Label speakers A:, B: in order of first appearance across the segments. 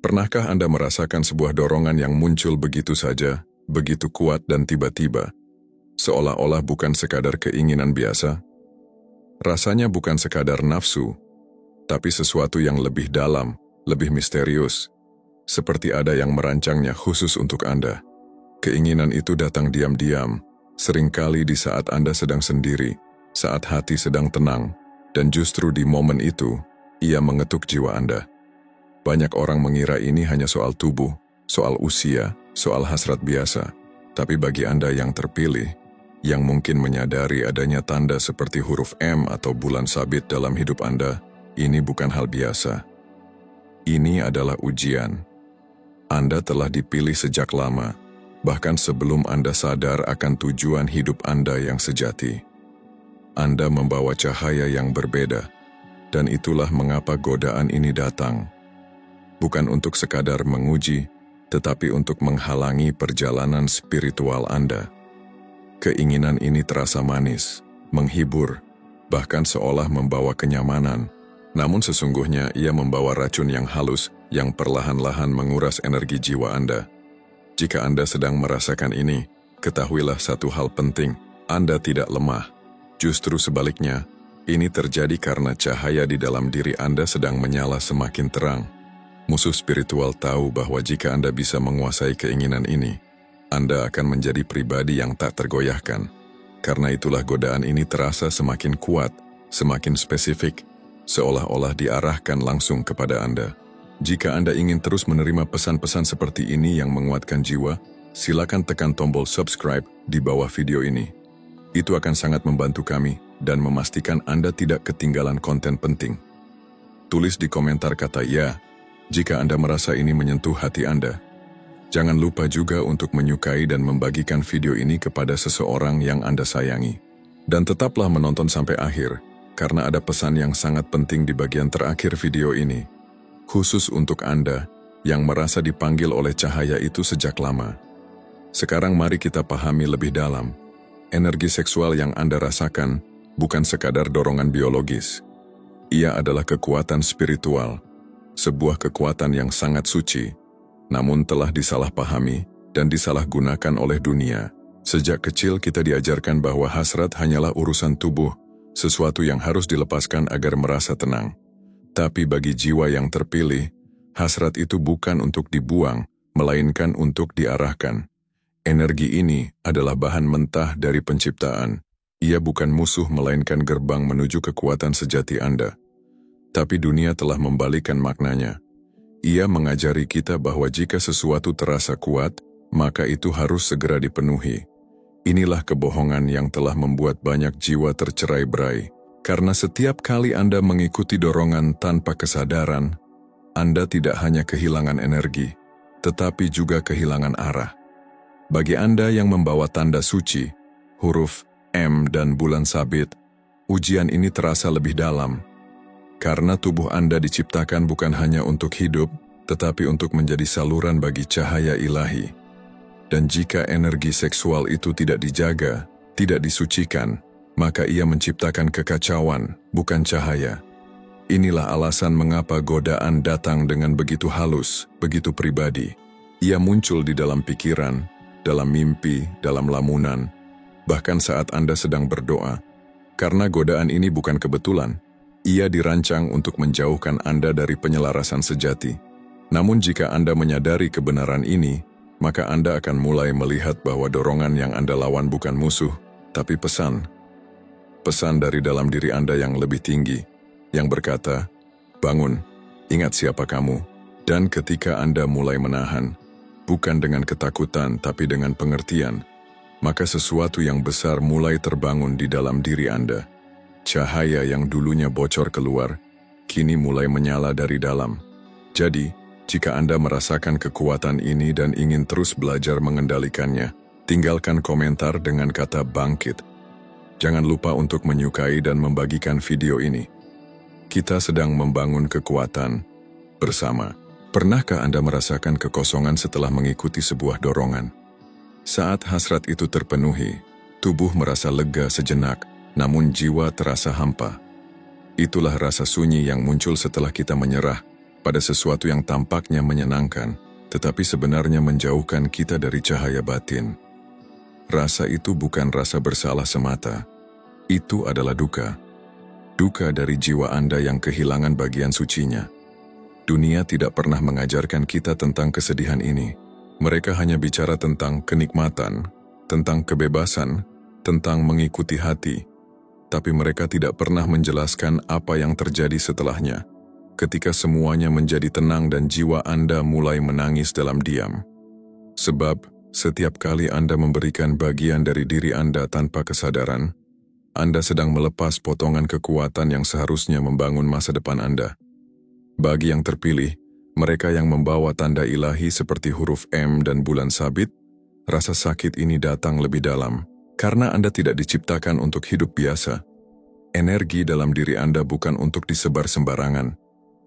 A: Pernahkah Anda merasakan sebuah dorongan yang muncul begitu saja, begitu kuat dan tiba-tiba, seolah-olah bukan sekadar keinginan biasa? Rasanya bukan sekadar nafsu, tapi sesuatu yang lebih dalam, lebih misterius, seperti ada yang merancangnya khusus untuk Anda. Keinginan itu datang diam-diam, seringkali di saat Anda sedang sendiri, saat hati sedang tenang, dan justru di momen itu, ia mengetuk jiwa Anda. Banyak orang mengira ini hanya soal tubuh, soal usia, soal hasrat biasa. Tapi bagi Anda yang terpilih, yang mungkin menyadari adanya tanda seperti huruf M atau bulan sabit dalam hidup Anda, ini bukan hal biasa. Ini adalah ujian. Anda telah dipilih sejak lama, bahkan sebelum Anda sadar akan tujuan hidup Anda yang sejati. Anda membawa cahaya yang berbeda, dan itulah mengapa godaan ini datang. Bukan untuk sekadar menguji, tetapi untuk menghalangi perjalanan spiritual Anda. Keinginan ini terasa manis, menghibur, bahkan seolah membawa kenyamanan. Namun sesungguhnya ia membawa racun yang halus yang perlahan-lahan menguras energi jiwa Anda. Jika Anda sedang merasakan ini, ketahuilah satu hal penting, Anda tidak lemah. Justru sebaliknya, ini terjadi karena cahaya di dalam diri Anda sedang menyala semakin terang. Musuh spiritual tahu bahwa jika Anda bisa menguasai keinginan ini, Anda akan menjadi pribadi yang tak tergoyahkan. Karena itulah godaan ini terasa semakin kuat, semakin spesifik, seolah-olah diarahkan langsung kepada Anda. Jika Anda ingin terus menerima pesan-pesan seperti ini yang menguatkan jiwa, silakan tekan tombol subscribe di bawah video ini. Itu akan sangat membantu kami dan memastikan Anda tidak ketinggalan konten penting. Tulis di komentar kata ya, jika Anda merasa ini menyentuh hati Anda. Jangan lupa juga untuk menyukai dan membagikan video ini kepada seseorang yang Anda sayangi. Dan tetaplah menonton sampai akhir, karena ada pesan yang sangat penting di bagian terakhir video ini. Khusus untuk Anda yang merasa dipanggil oleh cahaya itu sejak lama. Sekarang mari kita pahami lebih dalam. Energi seksual yang Anda rasakan bukan sekadar dorongan biologis. Ia adalah kekuatan spiritual. Sebuah kekuatan yang sangat suci, namun telah disalahpahami dan disalahgunakan oleh dunia. Sejak kecil kita diajarkan bahwa hasrat hanyalah urusan tubuh, sesuatu yang harus dilepaskan agar merasa tenang. Tapi bagi jiwa yang terpilih, hasrat itu bukan untuk dibuang, melainkan untuk diarahkan. Energi ini adalah bahan mentah dari penciptaan. Ia bukan musuh melainkan gerbang menuju kekuatan sejati Anda. Tapi dunia telah membalikkan maknanya. Ia mengajari kita bahwa jika sesuatu terasa kuat, maka itu harus segera dipenuhi. Inilah kebohongan yang telah membuat banyak jiwa tercerai-berai. Karena setiap kali Anda mengikuti dorongan tanpa kesadaran, Anda tidak hanya kehilangan energi, tetapi juga kehilangan arah. Bagi Anda yang membawa tanda suci, huruf M dan bulan sabit, ujian ini terasa lebih dalam. Karena tubuh Anda diciptakan bukan hanya untuk hidup, tetapi untuk menjadi saluran bagi cahaya ilahi. Dan jika energi seksual itu tidak dijaga, tidak disucikan, maka ia menciptakan kekacauan, bukan cahaya. Inilah alasan mengapa godaan datang dengan begitu halus, begitu pribadi. Ia muncul di dalam pikiran, dalam mimpi, dalam lamunan, bahkan saat Anda sedang berdoa. Karena godaan ini bukan kebetulan. Ia dirancang untuk menjauhkan Anda dari penyelarasan sejati. Namun jika Anda menyadari kebenaran ini, maka Anda akan mulai melihat bahwa dorongan yang Anda lawan bukan musuh, tapi pesan. Pesan dari dalam diri Anda yang lebih tinggi, yang berkata, bangun, ingat siapa kamu. Dan ketika Anda mulai menahan, bukan dengan ketakutan tapi dengan pengertian, maka sesuatu yang besar mulai terbangun di dalam diri Anda. Cahaya yang dulunya bocor keluar, kini mulai menyala dari dalam. Jadi, jika Anda merasakan kekuatan ini dan ingin terus belajar mengendalikannya, tinggalkan komentar dengan kata bangkit. Jangan lupa untuk menyukai dan membagikan video ini. Kita sedang membangun kekuatan bersama. Pernahkah Anda merasakan kekosongan setelah mengikuti sebuah dorongan? Saat hasrat itu terpenuhi, tubuh merasa lega sejenak, namun jiwa terasa hampa. Itulah rasa sunyi yang muncul setelah kita menyerah, pada sesuatu yang tampaknya menyenangkan, tetapi sebenarnya menjauhkan kita dari cahaya batin. Rasa itu bukan rasa bersalah semata. Itu adalah duka. Duka dari jiwa Anda yang kehilangan bagian sucinya. Dunia tidak pernah mengajarkan kita tentang kesedihan ini. Mereka hanya bicara tentang kenikmatan, tentang kebebasan, tentang mengikuti hati. Tapi mereka tidak pernah menjelaskan apa yang terjadi setelahnya, ketika semuanya menjadi tenang dan jiwa Anda mulai menangis dalam diam. Sebab, setiap kali Anda memberikan bagian dari diri Anda tanpa kesadaran, Anda sedang melepas potongan kekuatan yang seharusnya membangun masa depan Anda. Bagi yang terpilih, mereka yang membawa tanda ilahi seperti huruf M dan bulan sabit, rasa sakit ini datang lebih dalam, karena Anda tidak diciptakan untuk hidup biasa. Energi dalam diri Anda bukan untuk disebar sembarangan.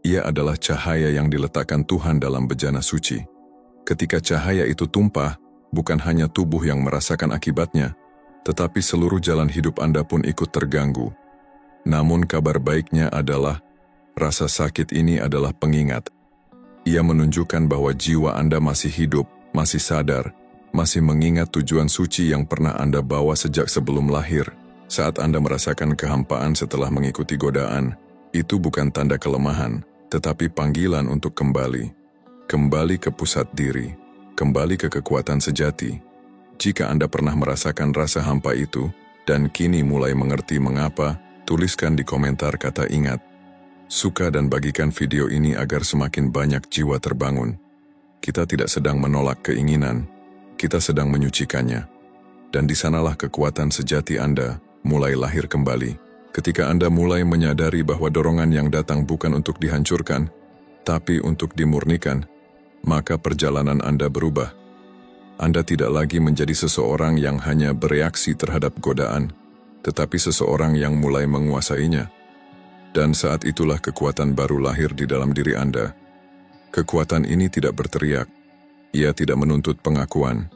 A: Ia adalah cahaya yang diletakkan Tuhan dalam bejana suci. Ketika cahaya itu tumpah, bukan hanya tubuh yang merasakan akibatnya, tetapi seluruh jalan hidup Anda pun ikut terganggu. Namun kabar baiknya adalah, rasa sakit ini adalah pengingat. Ia menunjukkan bahwa jiwa Anda masih hidup, masih sadar, masih mengingat tujuan suci yang pernah Anda bawa sejak sebelum lahir. Saat Anda merasakan kehampaan setelah mengikuti godaan, itu bukan tanda kelemahan, tetapi panggilan untuk kembali. Kembali ke pusat diri, kembali ke kekuatan sejati. Jika Anda pernah merasakan rasa hampa itu, dan kini mulai mengerti mengapa, tuliskan di komentar kata ingat. Suka dan bagikan video ini agar semakin banyak jiwa terbangun. Kita tidak sedang menolak keinginan, kita sedang menyucikannya. Dan di sanalah kekuatan sejati Anda mulai lahir kembali. Ketika Anda mulai menyadari bahwa dorongan yang datang bukan untuk dihancurkan, tapi untuk dimurnikan, maka perjalanan Anda berubah. Anda tidak lagi menjadi seseorang yang hanya bereaksi terhadap godaan, tetapi seseorang yang mulai menguasainya. Dan saat itulah kekuatan baru lahir di dalam diri Anda. Kekuatan ini tidak berteriak, ia tidak menuntut pengakuan.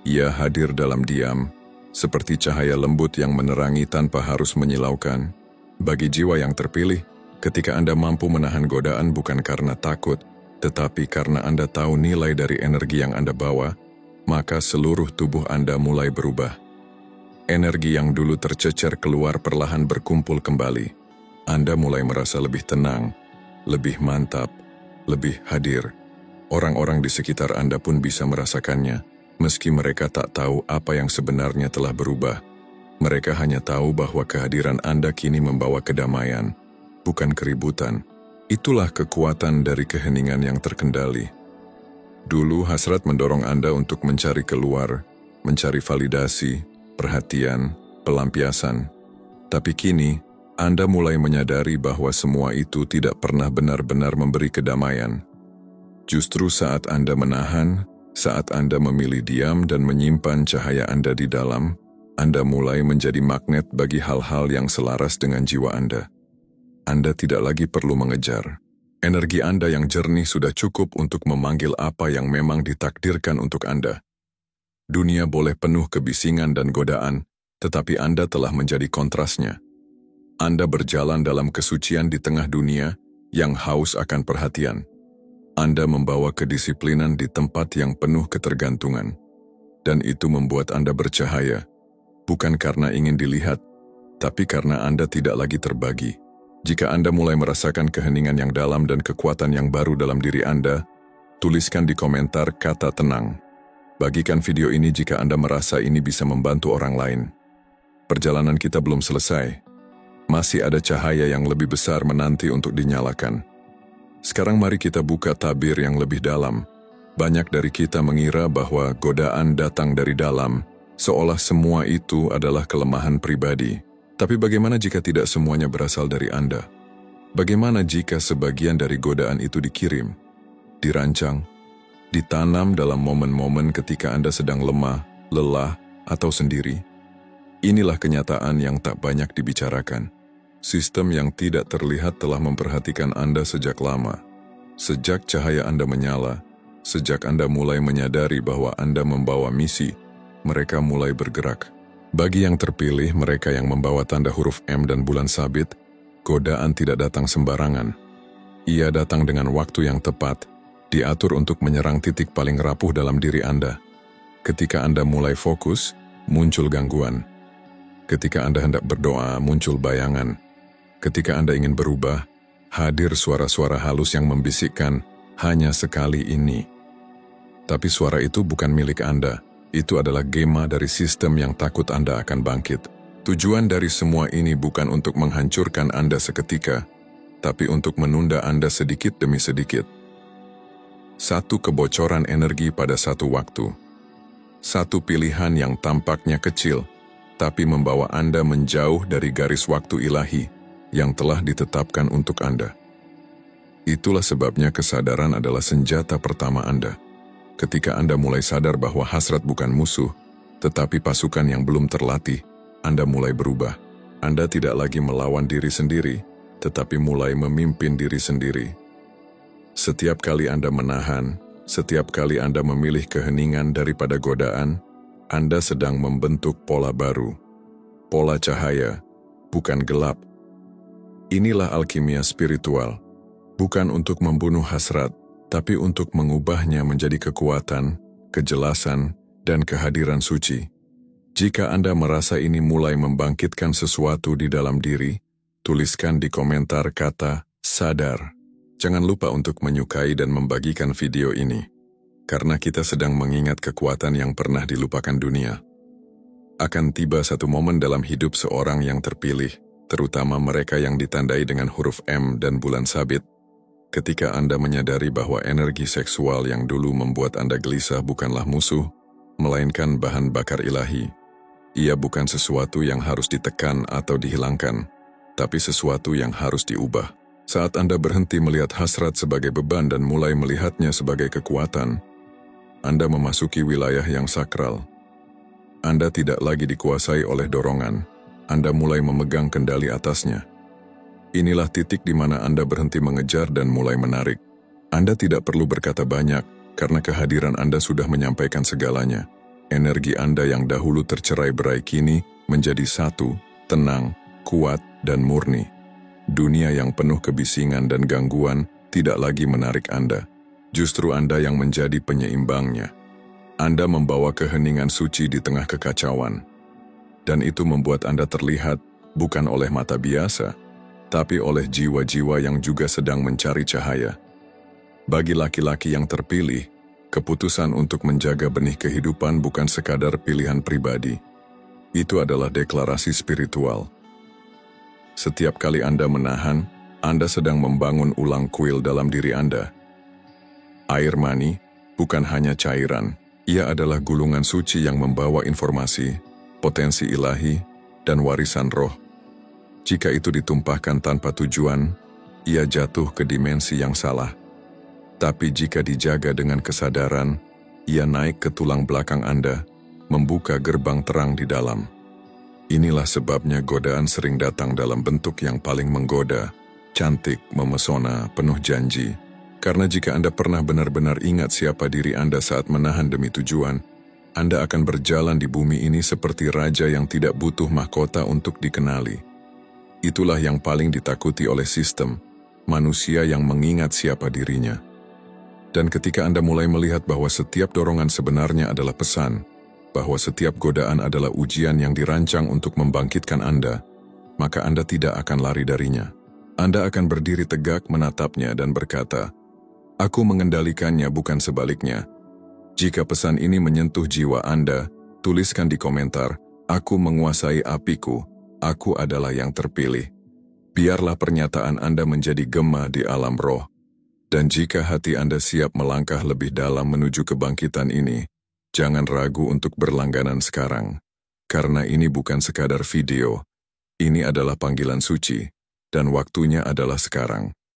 A: Ia hadir dalam diam, seperti cahaya lembut yang menerangi tanpa harus menyilaukan. Bagi jiwa yang terpilih, ketika Anda mampu menahan godaan bukan karena takut, tetapi karena Anda tahu nilai dari energi yang Anda bawa, maka seluruh tubuh Anda mulai berubah. Energi yang dulu tercecer keluar perlahan berkumpul kembali. Anda mulai merasa lebih tenang, lebih mantap, lebih hadir. Orang-orang di sekitar Anda pun bisa merasakannya, meski mereka tak tahu apa yang sebenarnya telah berubah. Mereka hanya tahu bahwa kehadiran Anda kini membawa kedamaian, bukan keributan. Itulah kekuatan dari keheningan yang terkendali. Dulu hasrat mendorong Anda untuk mencari keluar, mencari validasi, perhatian, pelampiasan. Tapi kini, Anda mulai menyadari bahwa semua itu tidak pernah benar-benar memberi kedamaian. Justru saat Anda menahan, saat Anda memilih diam dan menyimpan cahaya Anda di dalam, Anda mulai menjadi magnet bagi hal-hal yang selaras dengan jiwa Anda. Anda tidak lagi perlu mengejar. Energi Anda yang jernih sudah cukup untuk memanggil apa yang memang ditakdirkan untuk Anda. Dunia boleh penuh kebisingan dan godaan, tetapi Anda telah menjadi kontrasnya. Anda berjalan dalam kesucian di tengah dunia yang haus akan perhatian. Anda membawa kedisiplinan di tempat yang penuh ketergantungan. Dan itu membuat Anda bercahaya, bukan karena ingin dilihat, tapi karena Anda tidak lagi terbagi. Jika Anda mulai merasakan keheningan yang dalam dan kekuatan yang baru dalam diri Anda, tuliskan di komentar kata tenang. Bagikan video ini jika Anda merasa ini bisa membantu orang lain. Perjalanan kita belum selesai. Masih ada cahaya yang lebih besar menanti untuk dinyalakan. Sekarang mari kita buka tabir yang lebih dalam. Banyak dari kita mengira bahwa godaan datang dari dalam, seolah semua itu adalah kelemahan pribadi. Tapi bagaimana jika tidak semuanya berasal dari Anda? Bagaimana jika sebagian dari godaan itu dikirim, dirancang, ditanam dalam momen-momen ketika Anda sedang lemah, lelah, atau sendiri? Inilah kenyataan yang tak banyak dibicarakan. Sistem yang tidak terlihat telah memperhatikan Anda sejak lama. Sejak cahaya Anda menyala, sejak Anda mulai menyadari bahwa Anda membawa misi, mereka mulai bergerak. Bagi yang terpilih, mereka yang membawa tanda huruf M dan bulan sabit, godaan tidak datang sembarangan. Ia datang dengan waktu yang tepat, diatur untuk menyerang titik paling rapuh dalam diri Anda. Ketika Anda mulai fokus, muncul gangguan. Ketika Anda hendak berdoa, muncul bayangan. Ketika Anda ingin berubah, hadir suara-suara halus yang membisikkan, hanya sekali ini. Tapi suara itu bukan milik Anda. Itu adalah gema dari sistem yang takut Anda akan bangkit. Tujuan dari semua ini bukan untuk menghancurkan Anda seketika, tapi untuk menunda Anda sedikit demi sedikit. Satu kebocoran energi pada satu waktu. Satu pilihan yang tampaknya kecil, tapi membawa Anda menjauh dari garis waktu ilahi yang telah ditetapkan untuk Anda. Itulah sebabnya kesadaran adalah senjata pertama Anda. Ketika Anda mulai sadar bahwa hasrat bukan musuh, tetapi pasukan yang belum terlatih, Anda mulai berubah. Anda tidak lagi melawan diri sendiri, tetapi mulai memimpin diri sendiri. Setiap kali Anda menahan, setiap kali Anda memilih keheningan daripada godaan, Anda sedang membentuk pola baru. Pola cahaya, bukan gelap. Inilah alkimia spiritual, bukan untuk membunuh hasrat, tapi untuk mengubahnya menjadi kekuatan, kejelasan, dan kehadiran suci. Jika Anda merasa ini mulai membangkitkan sesuatu di dalam diri, tuliskan di komentar kata sadar. Jangan lupa untuk menyukai dan membagikan video ini, karena kita sedang mengingat kekuatan yang pernah dilupakan dunia. Akan tiba satu momen dalam hidup seorang yang terpilih, terutama mereka yang ditandai dengan huruf M dan bulan sabit, ketika Anda menyadari bahwa energi seksual yang dulu membuat Anda gelisah bukanlah musuh, melainkan bahan bakar ilahi. Ia bukan sesuatu yang harus ditekan atau dihilangkan, tapi sesuatu yang harus diubah. Saat Anda berhenti melihat hasrat sebagai beban dan mulai melihatnya sebagai kekuatan, Anda memasuki wilayah yang sakral. Anda tidak lagi dikuasai oleh dorongan, Anda mulai memegang kendali atasnya. Inilah titik di mana Anda berhenti mengejar dan mulai menarik. Anda tidak perlu berkata banyak, karena kehadiran Anda sudah menyampaikan segalanya. Energi Anda yang dahulu tercerai-berai kini menjadi satu, tenang, kuat, dan murni. Dunia yang penuh kebisingan dan gangguan tidak lagi menarik Anda. Justru Anda yang menjadi penyeimbangnya. Anda membawa keheningan suci di tengah kekacauan. Dan itu membuat Anda terlihat bukan oleh mata biasa, tapi oleh jiwa-jiwa yang juga sedang mencari cahaya. Bagi laki-laki yang terpilih, keputusan untuk menjaga benih kehidupan bukan sekadar pilihan pribadi. Itu adalah deklarasi spiritual. Setiap kali Anda menahan, Anda sedang membangun ulang kuil dalam diri Anda. Air mani bukan hanya cairan, ia adalah gulungan suci yang membawa informasi, potensi ilahi, dan warisan roh. Jika itu ditumpahkan tanpa tujuan, ia jatuh ke dimensi yang salah. Tapi jika dijaga dengan kesadaran, ia naik ke tulang belakang Anda, membuka gerbang terang di dalam. Inilah sebabnya godaan sering datang dalam bentuk yang paling menggoda, cantik, memesona, penuh janji. Karena jika Anda pernah benar-benar ingat siapa diri Anda saat menahan demi tujuan, Anda akan berjalan di bumi ini seperti raja yang tidak butuh mahkota untuk dikenali. Itulah yang paling ditakuti oleh sistem, manusia yang mengingat siapa dirinya. Dan ketika Anda mulai melihat bahwa setiap dorongan sebenarnya adalah pesan, bahwa setiap godaan adalah ujian yang dirancang untuk membangkitkan Anda, maka Anda tidak akan lari darinya. Anda akan berdiri tegak menatapnya dan berkata, "Aku mengendalikannya, bukan sebaliknya." Jika pesan ini menyentuh jiwa Anda, tuliskan di komentar, "Aku menguasai apiku. Aku adalah yang terpilih." Biarlah pernyataan Anda menjadi gema di alam roh. Dan jika hati Anda siap melangkah lebih dalam menuju kebangkitan ini, jangan ragu untuk berlangganan sekarang. Karena ini bukan sekadar video, ini adalah panggilan suci, dan waktunya adalah sekarang.